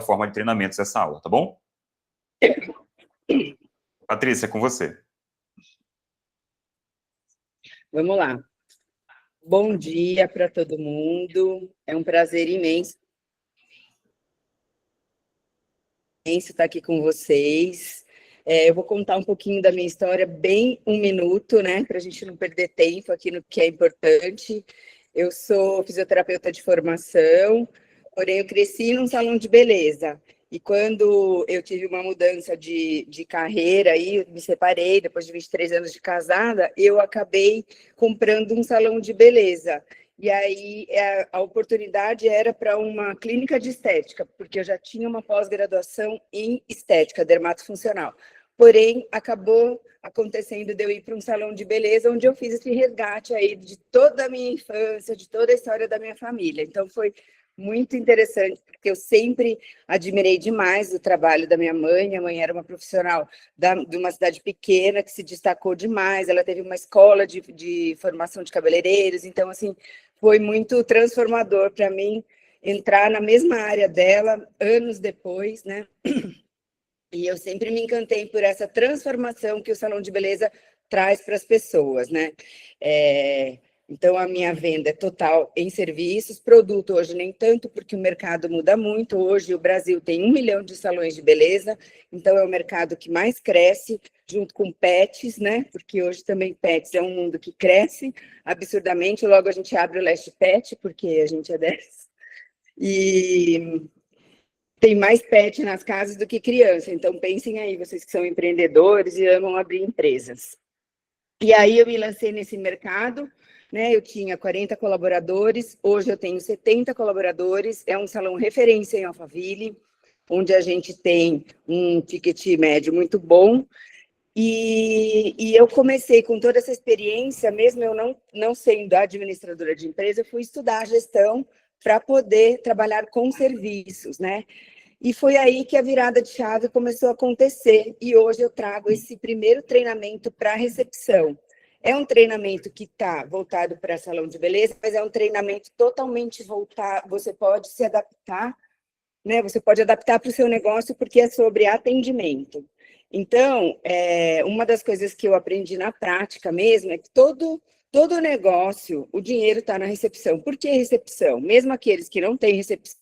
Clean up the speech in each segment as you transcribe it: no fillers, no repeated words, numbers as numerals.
forma de treinamentos essa aula, tá bom? Patrícia, é com você. Vamos lá. Bom dia para todo mundo. É um prazer imenso estar aqui com vocês. Eu vou contar um pouquinho da minha história, bem um minuto, né? Para a gente não perder tempo aqui no que é importante. Eu sou fisioterapeuta de formação, porém eu cresci num salão de beleza. E quando eu tive uma mudança de carreira, aí me separei, depois de 23 anos de casada, eu acabei comprando um salão de beleza. E aí a oportunidade era para uma clínica de estética, porque eu já tinha uma pós-graduação em estética, dermatofuncional. Porém, acabou acontecendo de eu ir para um salão de beleza, onde eu fiz esse resgate aí de toda a minha infância, de toda a história da minha família. Então, foi muito interessante, porque eu sempre admirei demais o trabalho da minha mãe. Minha mãe era uma profissional de uma cidade pequena, que se destacou demais. Ela teve uma escola de formação de cabeleireiros. Então, assim, foi muito transformador para mim entrar na mesma área dela, anos depois, né? E eu sempre me encantei por essa transformação que o salão de beleza traz para as pessoas, né? Então, a minha venda é total em serviços, produto hoje nem tanto, porque o mercado muda muito. Hoje, o Brasil tem 1 milhão de salões de beleza, então é o mercado que mais cresce, junto com pets, né? Porque hoje também pets é um mundo que cresce absurdamente. Logo, a gente abre o Last Pet, porque a gente é 10. E tem mais pet nas casas do que criança. Então, pensem aí, vocês que são empreendedores e amam abrir empresas. E aí, eu me lancei nesse mercado, né? Eu tinha 40 colaboradores, hoje eu tenho 70 colaboradores. É um salão referência em Alphaville, onde a gente tem um ticket médio muito bom. E eu comecei com toda essa experiência, mesmo eu não sendo administradora de empresa, eu fui estudar gestão para poder trabalhar com serviços, né? E foi aí que a virada de chave começou a acontecer. E hoje eu trago esse primeiro treinamento para a recepção. É um treinamento que está voltado para salão de beleza, mas é um treinamento totalmente voltado. Você pode se adaptar, né? Você pode adaptar para o seu negócio, porque é sobre atendimento. Então, uma das coisas que eu aprendi na prática mesmo é que todo negócio, o dinheiro está na recepção. Por que recepção? Mesmo aqueles que não têm recepção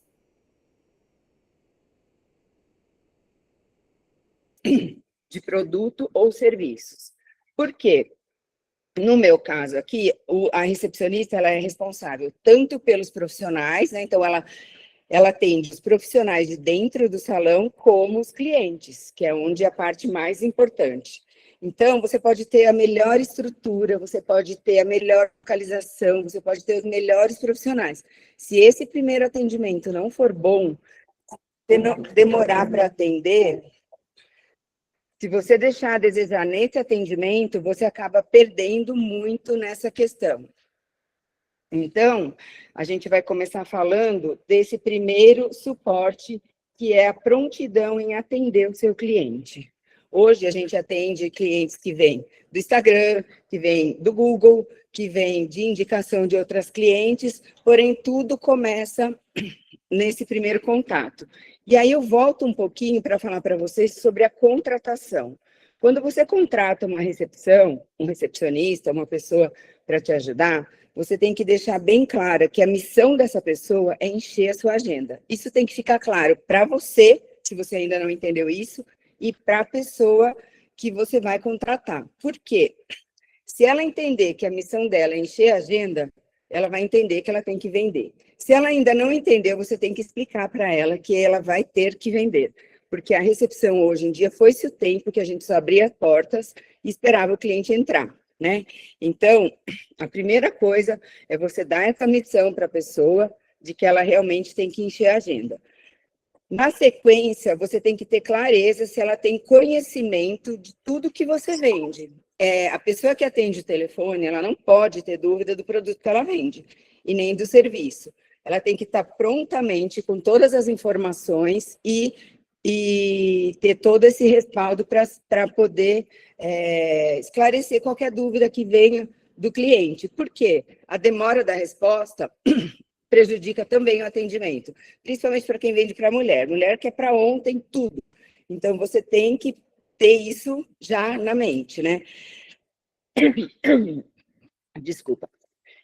de produto ou serviços. Por quê? No meu caso aqui, a recepcionista ela é responsável tanto pelos profissionais, né? Então ela atende os profissionais de dentro do salão como os clientes, que é onde é a parte mais importante. Então, você pode ter a melhor estrutura, você pode ter a melhor localização, você pode ter os melhores profissionais. Se esse primeiro atendimento não for bom, demorar para atender, se você deixar a desejar nesse atendimento, você acaba perdendo muito nessa questão. Então, a gente vai começar falando desse primeiro suporte, que é a prontidão em atender o seu cliente. Hoje, a gente atende clientes que vêm do Instagram, que vêm do Google, que vêm de indicação de outras clientes, porém, tudo começa nesse primeiro contato. E aí eu volto um pouquinho para falar para vocês sobre a contratação. Quando você contrata uma recepção, um recepcionista, uma pessoa para te ajudar, você tem que deixar bem claro que a missão dessa pessoa é encher a sua agenda. Isso tem que ficar claro para você, se você ainda não entendeu isso, e para a pessoa que você vai contratar. Por quê? Se ela entender que a missão dela é encher a agenda, ela vai entender que ela tem que vender. Se ela ainda não entendeu, você tem que explicar para ela que ela vai ter que vender. Porque a recepção hoje em dia foi-se o tempo que a gente só abria portas e esperava o cliente entrar, né? Então, a primeira coisa é você dar essa missão para a pessoa de que ela realmente tem que encher a agenda. Na sequência, você tem que ter clareza se ela tem conhecimento de tudo que você vende. A pessoa que atende o telefone, ela não pode ter dúvida do produto que ela vende, e nem do serviço. Ela tem que estar prontamente com todas as informações e ter todo esse respaldo para poder esclarecer qualquer dúvida que venha do cliente. Por quê? A demora da resposta prejudica também o atendimento, principalmente para quem vende para mulher. Mulher quer para ontem tudo. Então, você tem que ter isso já na mente, né? Desculpa.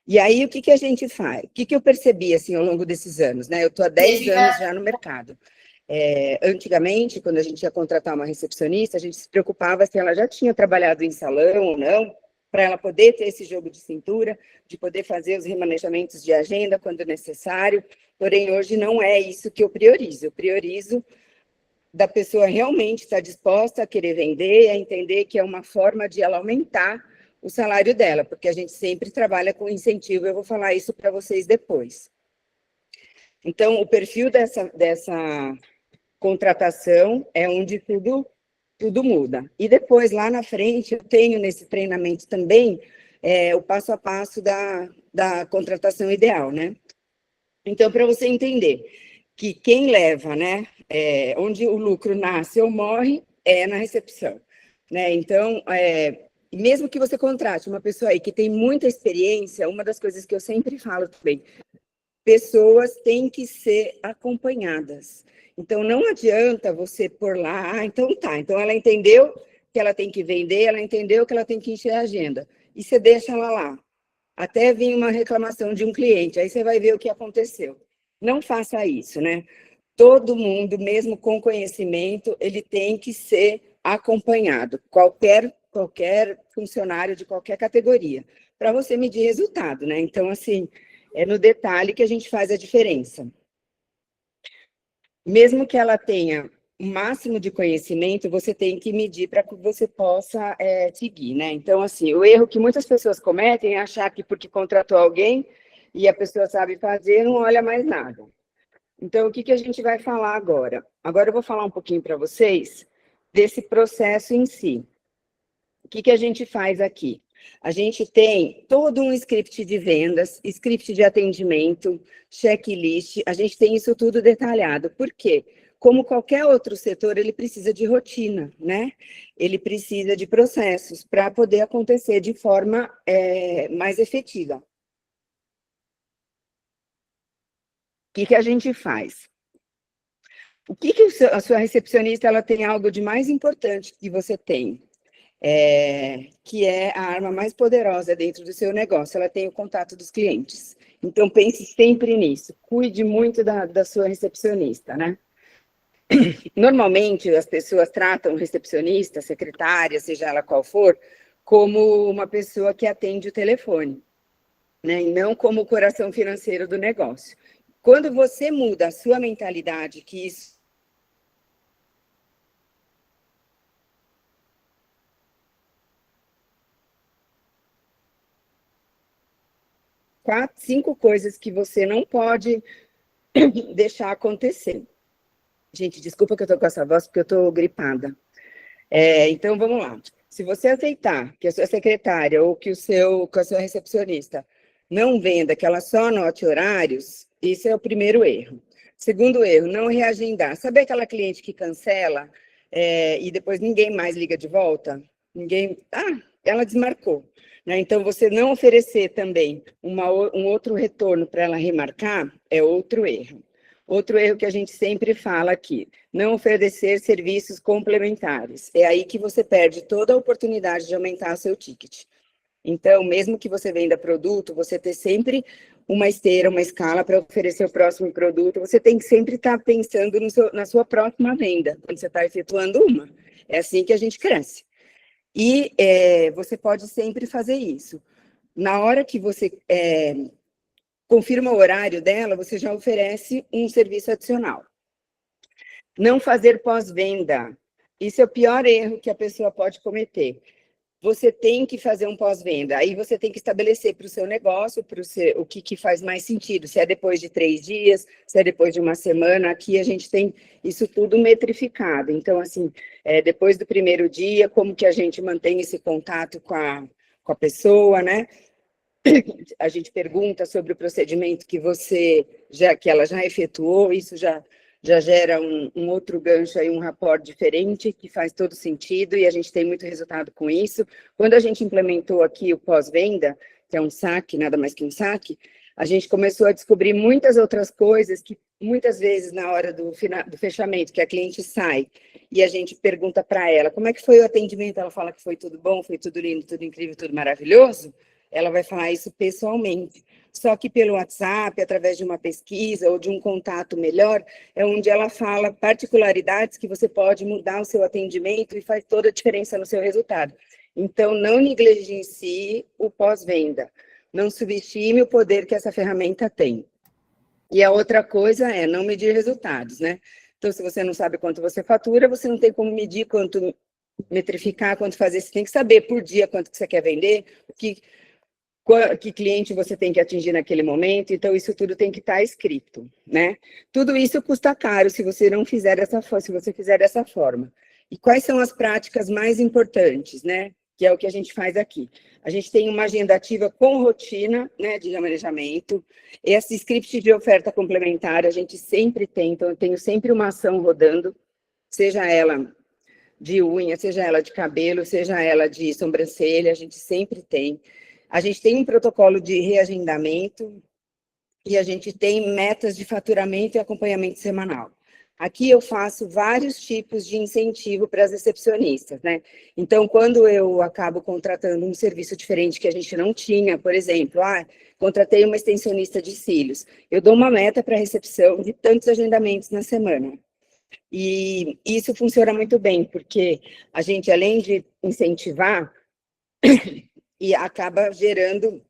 E aí, o que a gente faz? O que eu percebi, assim, ao longo desses anos, né? Eu estou há 10 anos já no mercado. Antigamente, quando a gente ia contratar uma recepcionista, a gente se preocupava se ela já tinha trabalhado em salão ou não, para ela poder ter esse jogo de cintura, de poder fazer os remanejamentos de agenda quando necessário. Porém, hoje não é isso que eu priorizo. Eu priorizo da pessoa realmente estar disposta a querer vender, a entender que é uma forma de ela aumentar o salário dela, porque a gente sempre trabalha com incentivo. Eu vou falar isso para vocês depois. Então, o perfil dessa contratação é onde tudo muda. E depois, lá na frente, eu tenho nesse treinamento também o passo a passo da contratação ideal, né? Então, para você entender que quem leva, né, onde o lucro nasce ou morre, é na recepção, né? Então, mesmo que você contrate uma pessoa aí que tem muita experiência, uma das coisas que eu sempre falo também, pessoas têm que ser acompanhadas. Então, não adianta você pôr lá, então tá, então ela entendeu que ela tem que vender, ela entendeu que ela tem que encher a agenda, e você deixa ela lá, até vir uma reclamação de um cliente, aí você vai ver o que aconteceu. Não faça isso, né? Todo mundo, mesmo com conhecimento, ele tem que ser acompanhado, qualquer funcionário de qualquer categoria, para você medir resultado, né? Então, assim, é no detalhe que a gente faz a diferença. Mesmo que ela tenha o máximo de conhecimento, você tem que medir para que você possa seguir, né? Então, assim, o erro que muitas pessoas cometem é achar que porque contratou alguém e a pessoa sabe fazer, não olha mais nada. Então, o que a gente vai falar agora? Agora eu vou falar um pouquinho para vocês desse processo em si. O que a gente faz aqui? A gente tem todo um script de vendas, script de atendimento, checklist, a gente tem isso tudo detalhado. Por quê? Como qualquer outro setor, ele precisa de rotina, né? Ele precisa de processos para poder acontecer de forma mais efetiva. O que a gente faz? O que a sua recepcionista ela tem algo de mais importante que você tem? Que é a arma mais poderosa dentro do seu negócio, ela tem o contato dos clientes. Então, pense sempre nisso, cuide muito da sua recepcionista, né? Normalmente, as pessoas tratam recepcionista, secretária, seja ela qual for, como uma pessoa que atende o telefone, né? E não como o coração financeiro do negócio. Quando você muda a sua mentalidade, que isso 4, 5 coisas que você não pode deixar acontecer. Gente, desculpa que eu tô com essa voz, porque eu tô gripada. Então, vamos lá. Se você aceitar que a sua secretária ou que a sua recepcionista não venda, que ela só anote horários, isso é o primeiro erro. Segundo erro, não reagendar. Sabe aquela cliente que cancela e depois ninguém mais liga de volta? Ela desmarcou. Né? Então, você não oferecer também um outro retorno para ela remarcar é outro erro. Outro erro que a gente sempre fala aqui, não oferecer serviços complementares. É aí que você perde toda a oportunidade de aumentar o seu ticket. Então, mesmo que você venda produto, você ter sempre uma esteira, uma escala para oferecer o próximo produto, você tem que sempre estar pensando na sua próxima venda, quando você está efetuando uma. É assim que a gente cresce. E você pode sempre fazer isso. Na hora que você confirma o horário dela, você já oferece um serviço adicional. Não fazer pós-venda. Isso é o pior erro que a pessoa pode cometer. Você tem que fazer um pós-venda. Aí você tem que estabelecer para o seu negócio, o que faz mais sentido. Se é depois de 3 dias, se é depois de uma semana. Aqui a gente tem isso tudo metrificado. Então, assim, depois do primeiro dia, como que a gente mantém esse contato com a pessoa, né? A gente pergunta sobre o procedimento que ela já efetuou, isso já gera um outro gancho aí, um rapport diferente, que faz todo sentido, e a gente tem muito resultado com isso. Quando a gente implementou aqui o pós-venda, que é um saque, nada mais que um saque, a gente começou a descobrir muitas outras coisas que muitas vezes na hora do fechamento, que a cliente sai e a gente pergunta para ela como é que foi o atendimento, ela fala que foi tudo bom, foi tudo lindo, tudo incrível, tudo maravilhoso, ela vai falar isso pessoalmente. Só que pelo WhatsApp, através de uma pesquisa ou de um contato melhor, é onde ela fala particularidades que você pode mudar o seu atendimento e faz toda a diferença no seu resultado. Então, não negligencie o pós-venda. Não subestime o poder que essa ferramenta tem. E a outra coisa é não medir resultados, né? Então, se você não sabe quanto você fatura, você não tem como medir quanto metrificar, quanto fazer. Você tem que saber por dia quanto que você quer vender, que cliente você tem que atingir naquele momento. Então, isso tudo tem que estar escrito, né? Tudo isso custa caro se você não fizer se você fizer dessa forma. E quais são as práticas mais importantes, né? Que é o que a gente faz aqui. A gente tem uma agenda ativa com rotina, né, de manejamento. Esse script de oferta complementar a gente sempre tem, então eu tenho sempre uma ação rodando, seja ela de unha, seja ela de cabelo, seja ela de sobrancelha, a gente sempre tem. A gente tem um protocolo de reagendamento e a gente tem metas de faturamento e acompanhamento semanal. Aqui eu faço vários tipos de incentivo para as recepcionistas, né? Então, quando eu acabo contratando um serviço diferente que a gente não tinha, por exemplo, contratei uma extensionista de cílios, eu dou uma meta para a recepção de tantos agendamentos na semana. E isso funciona muito bem, porque a gente, além de incentivar, e acaba gerando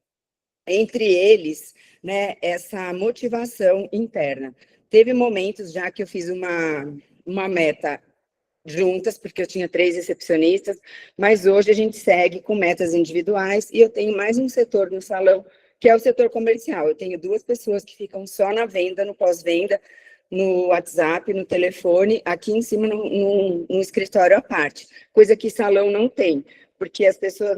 entre eles, né, essa motivação interna. Teve momentos já que eu fiz uma meta juntas, porque eu tinha 3 recepcionistas, mas hoje a gente segue com metas individuais e eu tenho mais um setor no salão, que é o setor comercial. Eu tenho 2 pessoas que ficam só na venda, no pós-venda, no WhatsApp, no telefone, aqui em cima no escritório à parte, coisa que salão não tem, porque as pessoas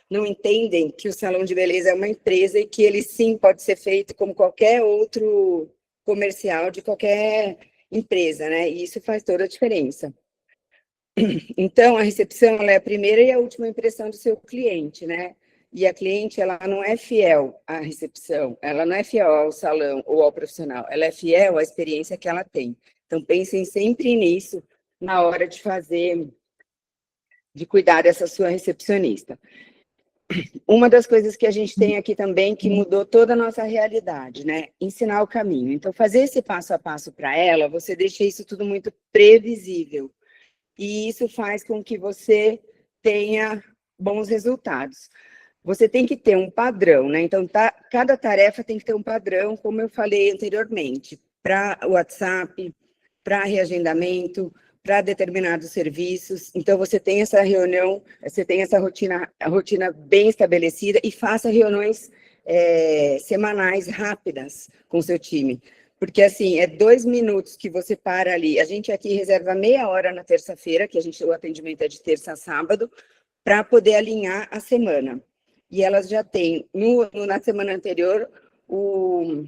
não entendem que o salão de beleza é uma empresa e que ele sim pode ser feito como qualquer outro comercial de qualquer empresa, né? E isso faz toda a diferença. Então, a recepção ela é a primeira e a última impressão do seu cliente, né? E a cliente, ela não é fiel à recepção, ela não é fiel ao salão ou ao profissional, ela é fiel à experiência que ela tem. Então, pensem sempre nisso na hora de cuidar dessa sua recepcionista. Uma das coisas que a gente tem aqui também, que mudou toda a nossa realidade, né? Ensinar o caminho. Então, fazer esse passo a passo para ela, você deixa isso tudo muito previsível. E isso faz com que você tenha bons resultados. Você tem que ter um padrão, né? Então, cada tarefa tem que ter um padrão, como eu falei anteriormente, para o WhatsApp, para reagendamento, para determinados serviços. Então, você tem essa reunião, você tem essa rotina bem estabelecida e faça reuniões semanais rápidas com o seu time. Porque, assim, é 2 minutos que você para ali. A gente aqui reserva meia hora na terça-feira, que o atendimento é de terça a sábado, para poder alinhar a semana. E elas já têm, na semana anterior, o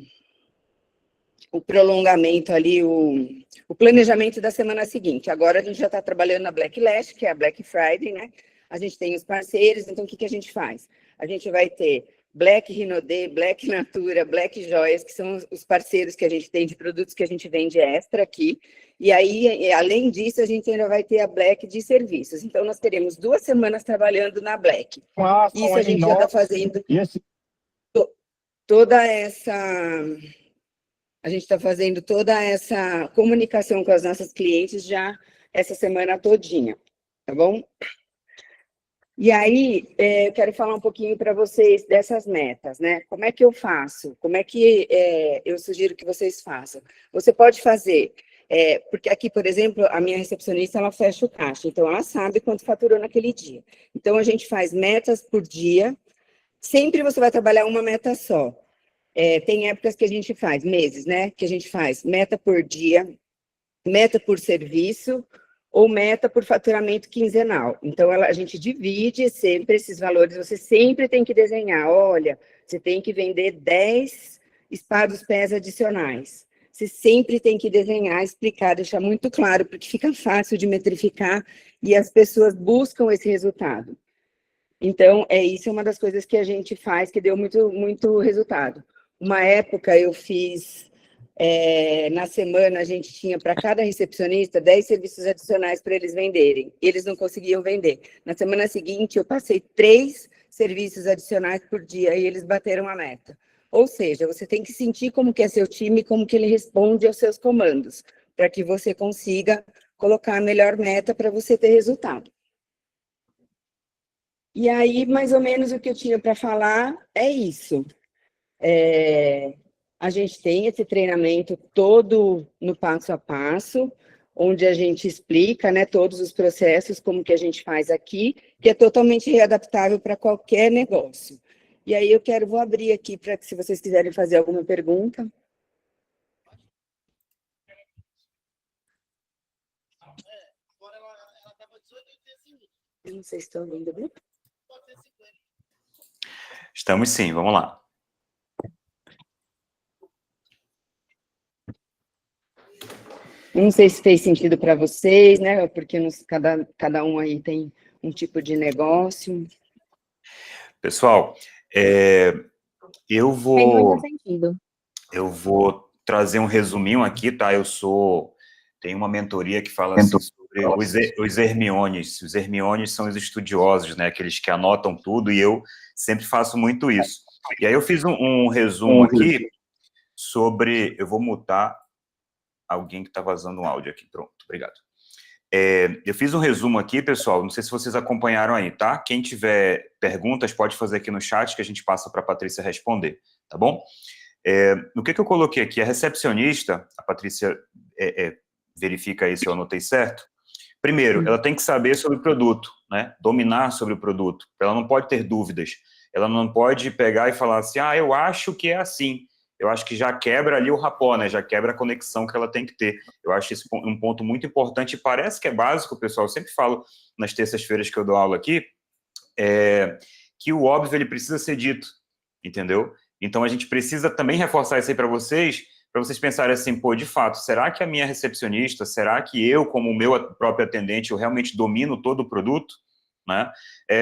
prolongamento ali, o planejamento da semana seguinte. Agora a gente já está trabalhando na Black Lash, que é a Black Friday, né? A gente tem os parceiros, então o que a gente faz? A gente vai ter Black Rinodê, Black Natura, Black Joias, que são os parceiros que a gente tem de produtos que a gente vende extra aqui. E aí, além disso, a gente ainda vai ter a Black de serviços. Então, nós teremos 2 semanas trabalhando na Black. Isso a gente já está fazendo toda essa... A gente está fazendo toda essa comunicação com as nossas clientes já essa semana todinha, tá bom? E aí, eu quero falar um pouquinho para vocês dessas metas, né? Como é que eu faço? Como é que eu sugiro que vocês façam? Você pode fazer, porque aqui, por exemplo, a minha recepcionista, ela fecha o caixa, então ela sabe quanto faturou naquele dia. Então, a gente faz metas por dia, sempre você vai trabalhar uma meta só. Tem épocas que a gente faz, meses, né? Que a gente faz meta por dia, meta por serviço ou meta por faturamento quinzenal. Então, a gente divide sempre esses valores, você sempre tem que desenhar, olha, você tem que vender 10 spa dos pés adicionais. Você sempre tem que desenhar, explicar, deixar muito claro, porque fica fácil de metrificar e as pessoas buscam esse resultado. Então, isso é uma das coisas que a gente faz que deu muito, muito resultado. Uma época eu fiz, na semana, a gente tinha para cada recepcionista 10 serviços adicionais para eles venderem. Eles não conseguiam vender. Na semana seguinte, eu passei 3 serviços adicionais por dia e eles bateram a meta. Ou seja, você tem que sentir como que é seu time, como que ele responde aos seus comandos, para que você consiga colocar a melhor meta para você ter resultado. E aí, mais ou menos, o que eu tinha para falar é isso. A gente tem esse treinamento todo no passo a passo, onde a gente explica, né, todos os processos, como que a gente faz aqui, que é totalmente readaptável para qualquer negócio. E aí vou abrir aqui para que, se vocês quiserem fazer alguma pergunta. Eu não sei se estão ouvindo bem. Estamos sim, vamos lá. Não sei se fez sentido para vocês, né? Porque cada um aí tem um tipo de negócio. Pessoal, eu Fez muito vou sentido. trazer um resuminho aqui, tá? Tenho uma mentoria que fala assim sobre os Hermiones. Os Hermiones são os estudiosos, né? Aqueles que anotam tudo, e eu sempre faço muito isso. E aí eu fiz um resumo aqui sobre... Eu vou mutar alguém que está vazando um áudio aqui. Pronto, obrigado. Eu fiz um resumo aqui, pessoal, não sei se vocês acompanharam aí, tá? Quem tiver perguntas pode fazer aqui no chat que a gente passa para a Patrícia responder, tá bom? No que eu coloquei aqui, a recepcionista, a Patrícia verifica aí se eu anotei certo. Primeiro, ela tem que saber sobre o produto, né? Dominar sobre o produto. Ela não pode ter dúvidas. Ela não pode pegar e falar assim, eu acho que é assim. Eu acho que já quebra ali o rapport, né? Já quebra a conexão que ela tem que ter. Eu acho isso um ponto muito importante e parece que é básico, pessoal. Eu sempre falo nas terças-feiras que eu dou aula aqui, que o óbvio ele precisa ser dito, entendeu? Então a gente precisa também reforçar isso aí para vocês pensarem assim, pô, de fato, será que a minha recepcionista, será que eu, como o meu próprio atendente, eu realmente domino todo o produto? Né?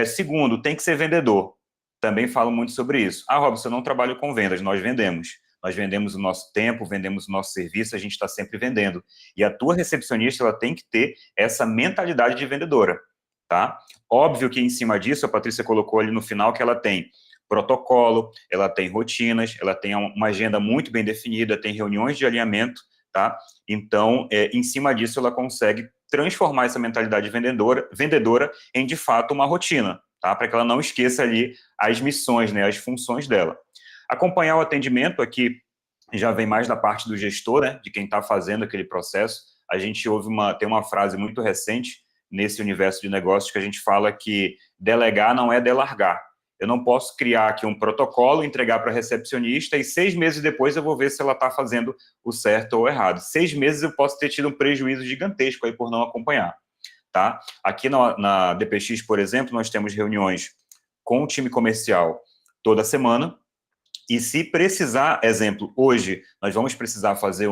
Segundo, tem que ser vendedor. Também falo muito sobre isso. Robson, eu não trabalho com vendas, nós vendemos. Nós vendemos o nosso tempo, vendemos o nosso serviço, a gente está sempre vendendo. E a tua recepcionista, ela tem que ter essa mentalidade de vendedora, tá? Óbvio que em cima disso, a Patrícia colocou ali no final que ela tem protocolo, ela tem rotinas, ela tem uma agenda muito bem definida, tem reuniões de alinhamento, tá? Então, em cima disso, ela consegue transformar essa mentalidade vendedora em, de fato, uma rotina, tá? Para que ela não esqueça ali as missões, né, as funções dela. Acompanhar o atendimento aqui já vem mais da parte do gestor, né, de quem está fazendo aquele processo. A gente tem uma frase muito recente nesse universo de negócios que a gente fala que delegar não é delargar. Eu não posso criar aqui um protocolo, entregar para a recepcionista e 6 meses depois eu vou ver se ela está fazendo o certo ou o errado. 6 meses eu posso ter tido um prejuízo gigantesco aí por não acompanhar, tá? Aqui na DPX, por exemplo, nós temos reuniões com o time comercial toda semana e se precisar, exemplo, hoje nós vamos precisar fazer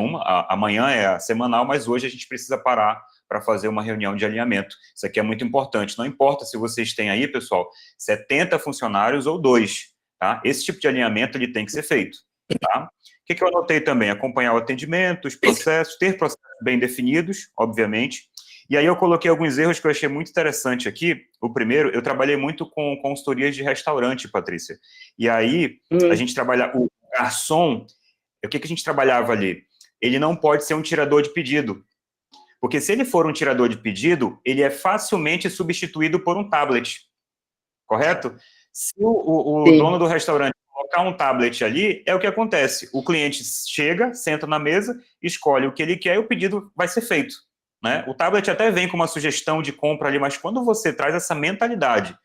amanhã é a semanal, mas hoje a gente precisa parar para fazer uma reunião de alinhamento. Isso aqui é muito importante. Não importa se vocês têm aí, pessoal, 70 funcionários ou 2, tá? Esse tipo de alinhamento ele tem que ser feito, tá? O que eu anotei também? Acompanhar o atendimento, os processos, ter processos bem definidos, obviamente. E aí eu coloquei alguns erros que eu achei muito interessante aqui. O primeiro, eu trabalhei muito com consultorias de restaurante, Patrícia. E aí a gente trabalha o garçom. O que a gente trabalhava ali? Ele não pode ser um tirador de pedido. Porque se ele for um tirador de pedido, ele é facilmente substituído por um tablet, correto? Se o dono do restaurante colocar um tablet ali, é o que acontece. O cliente chega, senta na mesa, escolhe o que ele quer e o pedido vai ser feito, né? O tablet até vem com uma sugestão de compra ali, mas quando você traz essa mentalidade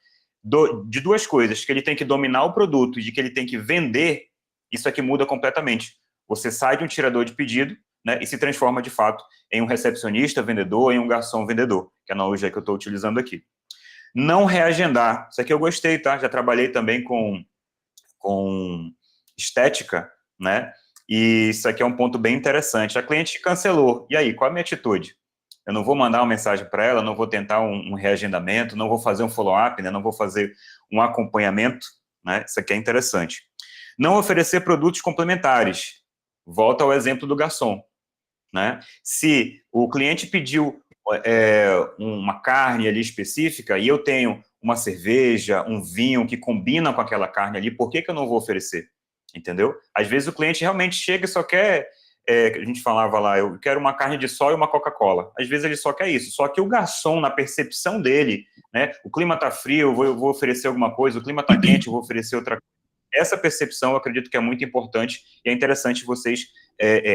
de duas coisas, que ele tem que dominar o produto e de que ele tem que vender, isso aqui muda completamente. Você sai de um tirador de pedido, né, e se transforma, de fato, em um recepcionista vendedor, em um garçom vendedor, que é a analogia que eu estou utilizando aqui. Não reagendar. Isso aqui eu gostei, tá? Já trabalhei também com estética, né? E isso aqui é um ponto bem interessante. A cliente cancelou. E aí, qual a minha atitude? eu não vou mandar uma mensagem para ela, não vou tentar um reagendamento, não vou fazer um follow-up, né? Não vou fazer um acompanhamento, né? Isso aqui é interessante. Não oferecer produtos complementares. Volta ao exemplo do garçom, né? Se o cliente pediu uma carne ali específica e eu tenho uma cerveja, um vinho que combina com aquela carne ali, por que eu não vou oferecer? Entendeu? Às vezes o cliente realmente chega e só quer, a gente falava lá, eu quero uma carne de sol e uma Coca-Cola. Às vezes ele só quer isso. Só que o garçom, na percepção dele, né? O clima tá frio, eu vou oferecer alguma coisa, o clima tá quente, eu vou oferecer outra coisa. Essa percepção, eu acredito que é muito importante e é interessante vocês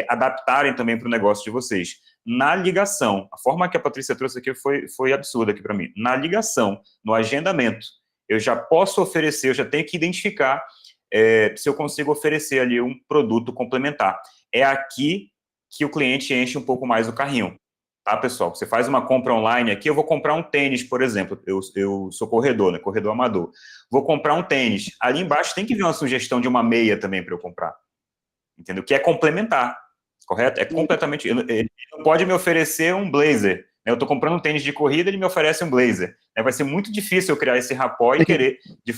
adaptarem também para o negócio de vocês. Na ligação, a forma que a Patrícia trouxe aqui foi absurda aqui para mim. Na ligação, no agendamento, eu já posso oferecer, eu já tenho que identificar se eu consigo oferecer ali um produto complementar. É aqui que o cliente enche um pouco mais o carrinho. Tá, pessoal? Você faz uma compra online aqui, eu vou comprar um tênis, por exemplo. Eu sou corredor, né? Corredor amador. Vou comprar um tênis. Ali embaixo tem que vir uma sugestão de uma meia também para eu comprar. Entendeu? Que é complementar, correto? É completamente... Ele não pode me oferecer um blazer. Né? Eu estou comprando um tênis de corrida, ele me oferece um blazer. Né? Vai ser muito difícil eu criar esse rapport e querer, de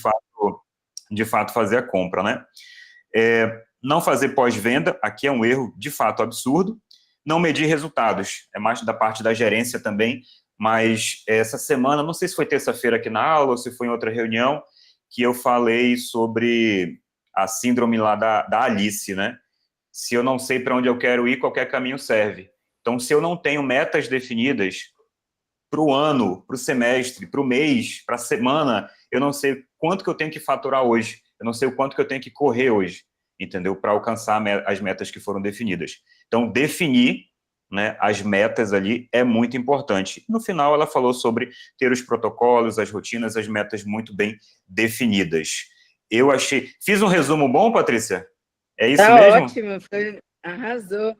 fato fazer a compra, né? Não fazer pós-venda, aqui é um erro, de fato, absurdo. Não medir resultados, é mais da parte da gerência também, mas essa semana, não sei se foi terça-feira aqui na aula ou se foi em outra reunião, que eu falei sobre a síndrome lá da Alice, né? Se eu não sei para onde eu quero ir, qualquer caminho serve. Então, se eu não tenho metas definidas para o ano, para o semestre, para o mês, para a semana, eu não sei quanto que eu tenho que faturar hoje, eu não sei o quanto que eu tenho que correr hoje, entendeu? Para alcançar as metas que foram definidas. Então, definir, né, as metas ali é muito importante. No final, ela falou sobre ter os protocolos, as rotinas, as metas muito bem definidas. Eu achei... Fiz um resumo bom, Patrícia? É isso Tá mesmo? ótimo, arrasou.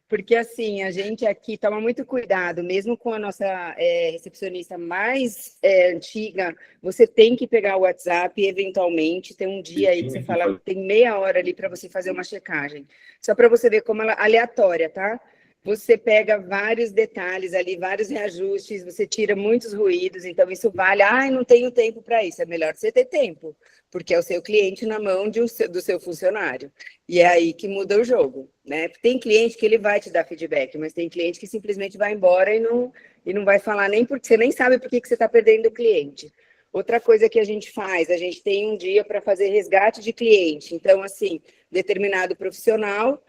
Porque, assim, a gente aqui toma muito cuidado, mesmo com a nossa recepcionista mais antiga, você tem que pegar o WhatsApp e, eventualmente, tem um dia aí que você fala, tem meia hora ali para você fazer uma checagem. Só para você ver como ela é aleatória, tá? Você pega vários detalhes ali, vários reajustes, você tira muitos ruídos, então isso vale. Ah, não tenho tempo para isso. É melhor você ter tempo, porque é o seu cliente na mão do seu funcionário. E é aí que muda o jogo, né? Tem cliente que ele vai te dar feedback, mas tem cliente que simplesmente vai embora e não vai falar nem porque você nem sabe por que você está perdendo o cliente. Outra coisa que a gente faz, a gente tem um dia para fazer resgate de cliente. Então, assim, determinado profissional,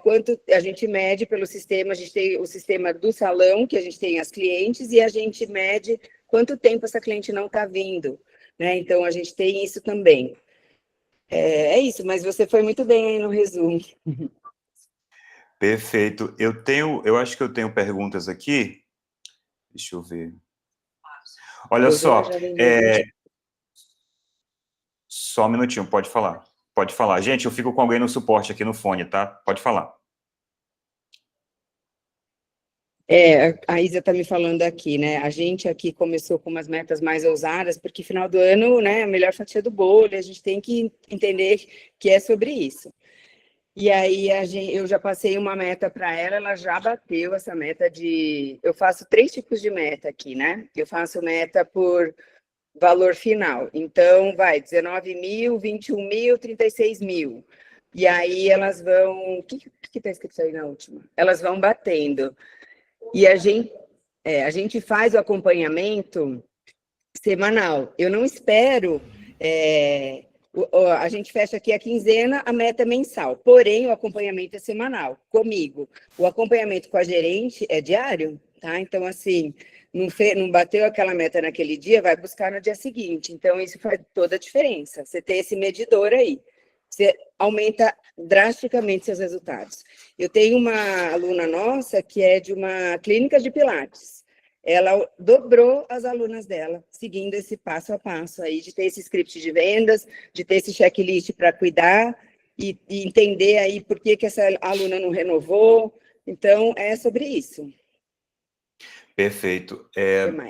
quanto a gente mede pelo sistema, a gente tem o sistema do salão, que a gente tem as clientes, e a gente mede quanto tempo essa cliente não está vindo, né? Então, a gente tem isso também. É isso, mas você foi muito bem aí no resumo. Perfeito. Eu acho que eu tenho perguntas aqui. Deixa eu ver. Olha só, só um minutinho, pode falar. Pode falar. Gente, eu fico com alguém no suporte aqui no fone, tá? Pode falar. A Isa está me falando aqui, né? A gente aqui começou com umas metas mais ousadas, porque final do ano, né, a melhor fatia do bolo, a gente tem que entender que é sobre isso. E aí eu já passei uma meta para ela, ela já bateu essa meta de... Eu faço 3 tipos de meta aqui, né? Eu faço meta por valor final. Então, vai, 19 mil, 21 mil, 36 mil. E aí elas vão... O que está escrito aí na última? Elas vão batendo. E a gente faz o acompanhamento semanal. Eu não espero... a gente fecha aqui a quinzena, a meta é mensal. Porém, o acompanhamento é semanal, comigo. O acompanhamento com a gerente é diário, tá? Então, assim, não bateu aquela meta naquele dia, vai buscar no dia seguinte. Então, isso faz toda a diferença. Você ter esse medidor aí. Você aumenta drasticamente seus resultados. Eu tenho uma aluna nossa que é de uma clínica de Pilates. Ela dobrou as alunas dela, seguindo esse passo a passo aí, de ter esse script de vendas, de ter esse checklist para cuidar e entender aí por que essa aluna não renovou. Então, é sobre isso. Perfeito.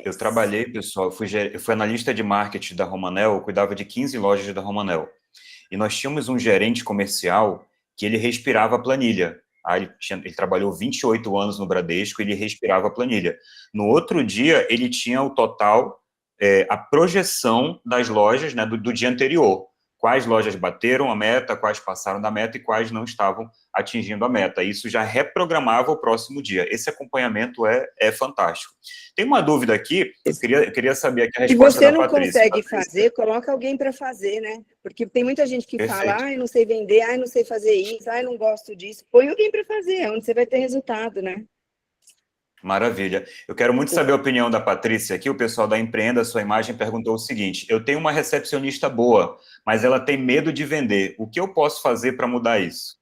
Eu trabalhei, pessoal, eu fui analista de marketing da Romanel, eu cuidava de 15 lojas da Romanel. E nós tínhamos um gerente comercial que ele respirava a planilha. Ele trabalhou 28 anos no Bradesco, ele respirava a planilha. No outro dia, ele tinha o total, a projeção das lojas, né, do dia anterior. Quais lojas bateram a meta, quais passaram da meta e quais não estavam atingindo a meta. Isso já reprogramava o próximo dia. Esse acompanhamento é fantástico. Tem uma dúvida aqui, eu queria saber aqui a resposta da Patrícia. Se você não consegue fazer, coloca alguém para fazer, né? Porque tem muita gente que fala, eu não sei vender, eu não sei fazer isso, eu não gosto disso. Põe alguém para fazer, onde você vai ter resultado, né? Maravilha. Eu quero muito saber a opinião da Patrícia aqui. O pessoal da Empreenda Sua Imagem perguntou o seguinte: eu tenho uma recepcionista boa, mas ela tem medo de vender. O que eu posso fazer para mudar isso?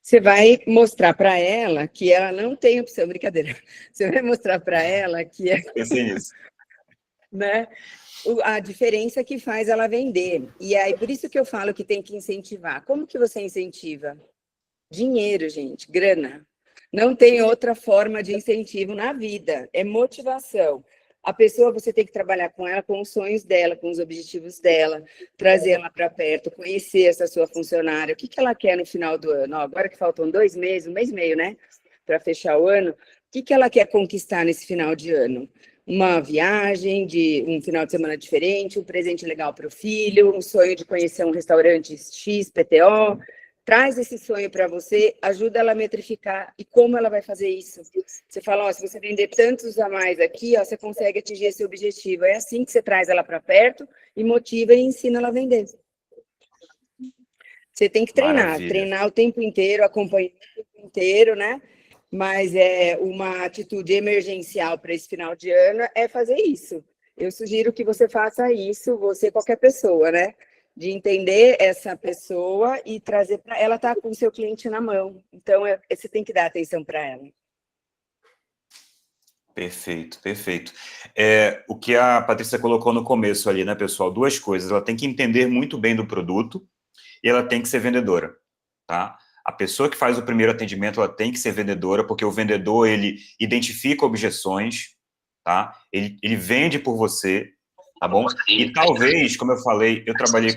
Você vai mostrar para ela que ela não tem opção, brincadeira. Você vai mostrar para ela que Pensei nisso. Né? A diferença que faz ela vender. E aí, por isso que eu falo que tem que incentivar. Como que você incentiva? Dinheiro, gente, grana. Não tem outra forma de incentivo na vida. É motivação. A pessoa, você tem que trabalhar com ela, com os sonhos dela, com os objetivos dela, trazer ela para perto, conhecer essa sua funcionária. O que ela quer no final do ano? Agora que faltam 2 meses, 1 mês e meio, né? Para fechar o ano. O que ela quer conquistar nesse final de ano? Uma viagem, de um final de semana diferente, um presente legal para o filho, um sonho de conhecer um restaurante X, PTO. Traz esse sonho para você, ajuda ela a metrificar. E como ela vai fazer isso? Você fala, se você vender tantos a mais aqui, você consegue atingir esse objetivo. É assim que você traz ela para perto e motiva e ensina ela a vender. Você tem que treinar o tempo inteiro, acompanhar o tempo inteiro, né? Mas uma atitude emergencial para esse final de ano é fazer isso. Eu sugiro que você faça isso, você, qualquer pessoa, né? De entender essa pessoa e trazer para ela estar com o seu cliente na mão. Então, você tem que dar atenção para ela. Perfeito, perfeito. O que a Patrícia colocou no começo ali, né, pessoal? 2 coisas. Ela tem que entender muito bem do produto e ela tem que ser vendedora, tá? A pessoa que faz o primeiro atendimento, ela tem que ser vendedora, porque o vendedor, ele identifica objeções, tá? Ele vende por você, tá bom? E talvez, como eu falei, eu trabalhei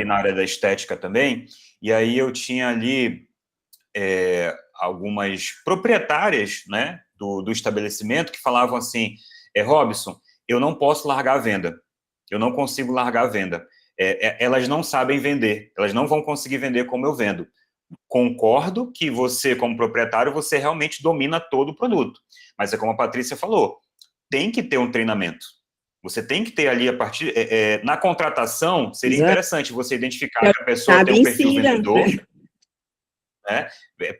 na área da estética também, e aí eu tinha ali algumas proprietárias, né, do estabelecimento que falavam assim, Robson, eu não posso largar a venda, eu não consigo largar a venda. Elas não sabem vender, elas não vão conseguir vender como eu vendo. Concordo que você, como proprietário, você realmente domina todo o produto, mas é como a Patrícia falou, tem que ter um treinamento. Você tem que ter ali, a partir... na contratação, seria interessante você identificar que a pessoa tem um perfil vendedor, né?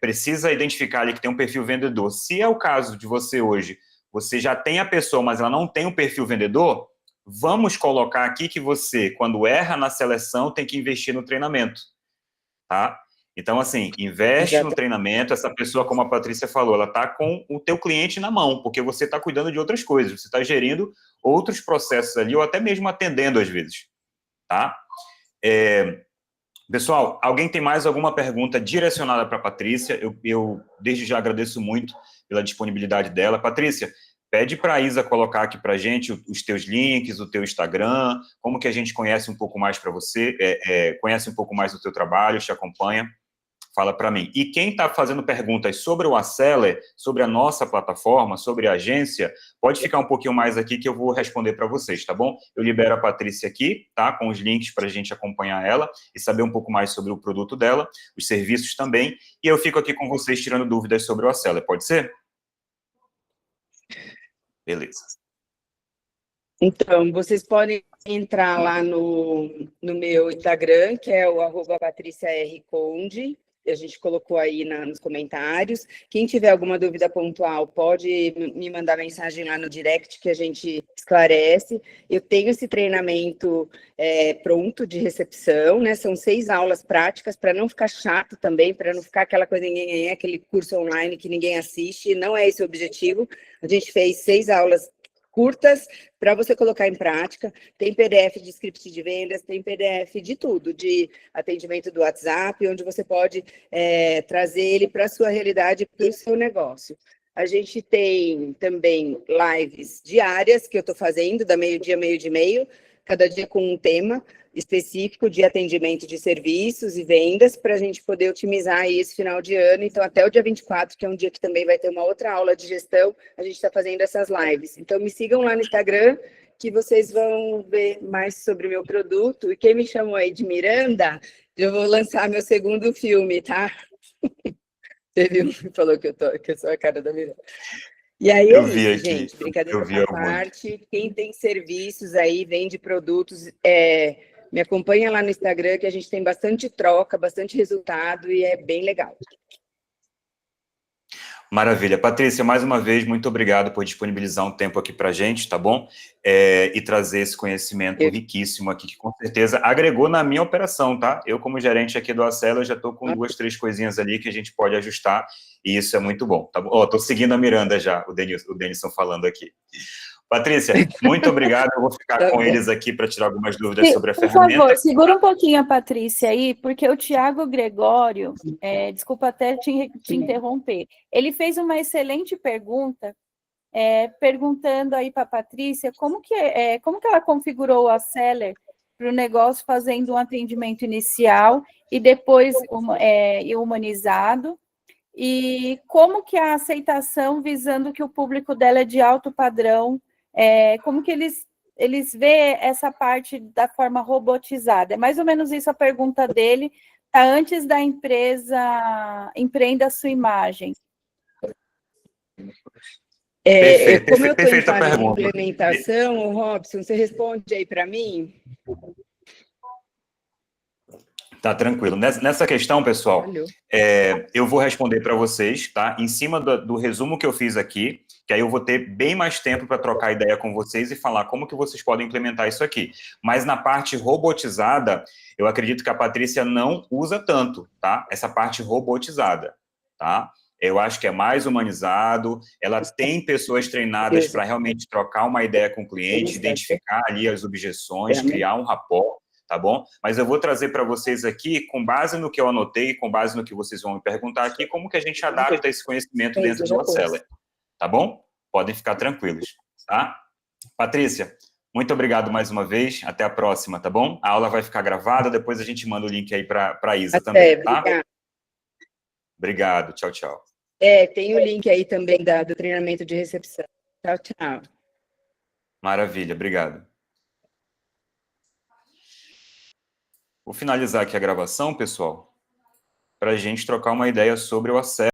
Precisa identificar ali que tem um perfil vendedor. Se é o caso de você hoje, você já tem a pessoa, mas ela não tem um perfil vendedor, vamos colocar aqui que você, quando erra na seleção, tem que investir no treinamento, tá? Então, assim, investe no treinamento, essa pessoa, como a Patrícia falou, ela está com o teu cliente na mão, porque você está cuidando de outras coisas, você está gerindo outros processos ali, ou até mesmo atendendo às vezes, tá? Pessoal, alguém tem mais alguma pergunta direcionada para a Patrícia? Eu, desde já, agradeço muito pela disponibilidade dela. Patrícia, pede para a Isa colocar aqui para a gente os teus links, o teu Instagram, como que a gente conhece um pouco mais para você, conhece um pouco mais do teu trabalho, te acompanha. Fala para mim. E quem está fazendo perguntas sobre o Aceler, sobre a nossa plataforma, sobre a agência, pode ficar um pouquinho mais aqui que eu vou responder para vocês, tá bom? Eu libero a Patrícia aqui, tá? Com os links para a gente acompanhar ela e saber um pouco mais sobre o produto dela, os serviços também, e eu fico aqui com vocês tirando dúvidas sobre o Aceler, pode ser? Beleza. Então, vocês podem entrar lá no meu Instagram, que é o @patriciarconde. A gente colocou aí nos comentários. Quem tiver alguma dúvida pontual, pode me mandar mensagem lá no direct, que a gente esclarece. Eu tenho esse treinamento pronto de recepção, né? São 6 aulas práticas, para não ficar chato também, para não ficar aquela coisa, aquele curso online que ninguém assiste. Não é esse o objetivo. A gente fez 6 aulas curtas para você colocar em prática. Tem PDF de script de vendas, tem PDF de tudo, de atendimento do WhatsApp, onde você pode trazer ele para a sua realidade, para o seu negócio. A gente tem também lives diárias que eu estou fazendo, da meio-dia, meio-dia e meio, cada dia com um tema específico de atendimento de serviços e vendas, para a gente poder otimizar aí esse final de ano. Então, até o dia 24, que é um dia que também vai ter uma outra aula de gestão, a gente está fazendo essas lives. Então, me sigam lá no Instagram, que vocês vão ver mais sobre o meu produto. E quem me chamou aí de Miranda, eu vou lançar meu segundo filme, tá? Teve um que falou que eu sou a cara da Miranda. E aí Eu é vi isso, aqui, gente. Brincadeira eu vi à alguns. parte. Quem tem serviços aí, vende produtos, me acompanha lá no Instagram, que a gente tem bastante troca, bastante resultado e é bem legal. Maravilha. Patrícia, mais uma vez, muito obrigado por disponibilizar um tempo aqui para a gente, tá bom? E trazer esse conhecimento riquíssimo aqui, que com certeza agregou na minha operação, tá? Eu, como gerente aqui do Acelo, eu já estou com 2, 3 coisinhas ali que a gente pode ajustar, e isso é muito bom, tá bom? Ó, estou seguindo a Miranda já, o Denilson falando aqui. Patrícia, muito obrigado, eu vou ficar com eles aqui para tirar algumas dúvidas sobre a ferramenta. Por favor, segura um pouquinho a Patrícia aí, porque o Tiago Gregório, desculpa até te interromper, ele fez uma excelente pergunta, perguntando aí para a Patrícia como que ela configurou a Seller para o negócio, fazendo um atendimento inicial e depois humanizado, e como que a aceitação, visando que o público dela é de alto padrão, como que eles vê essa parte da forma robotizada. É mais ou menos isso a pergunta dele, tá antes da empresa Empreenda a Sua Imagem. Como eu estou em fase de implementação, Robson, você responde aí para mim? Tá, tranquilo. Nessa questão, pessoal, eu vou responder para vocês, tá? Em cima do resumo que eu fiz aqui, que aí eu vou ter bem mais tempo para trocar ideia com vocês e falar como que vocês podem implementar isso aqui. Mas na parte robotizada, eu acredito que a Patrícia não usa tanto, tá? Essa parte robotizada, tá? Eu acho que é mais humanizado, ela tem pessoas treinadas para realmente trocar uma ideia com o cliente, identificar ali as objeções, criar um rapport, tá bom? Mas eu vou trazer para vocês aqui, com base no que eu anotei, com base no que vocês vão me perguntar aqui, como que a gente adapta esse conhecimento dentro do Aceler, tá bom? Podem ficar tranquilos, tá? Patrícia, muito obrigado mais uma vez, até a próxima, tá bom? A aula vai ficar gravada, depois a gente manda o link aí para a Isa também, tá? Obrigado. Obrigado, tchau, tchau. Tem o link aí também do treinamento de recepção. Tchau, tchau. Maravilha, obrigado. Vou finalizar aqui a gravação, pessoal, para a gente trocar uma ideia sobre o acesso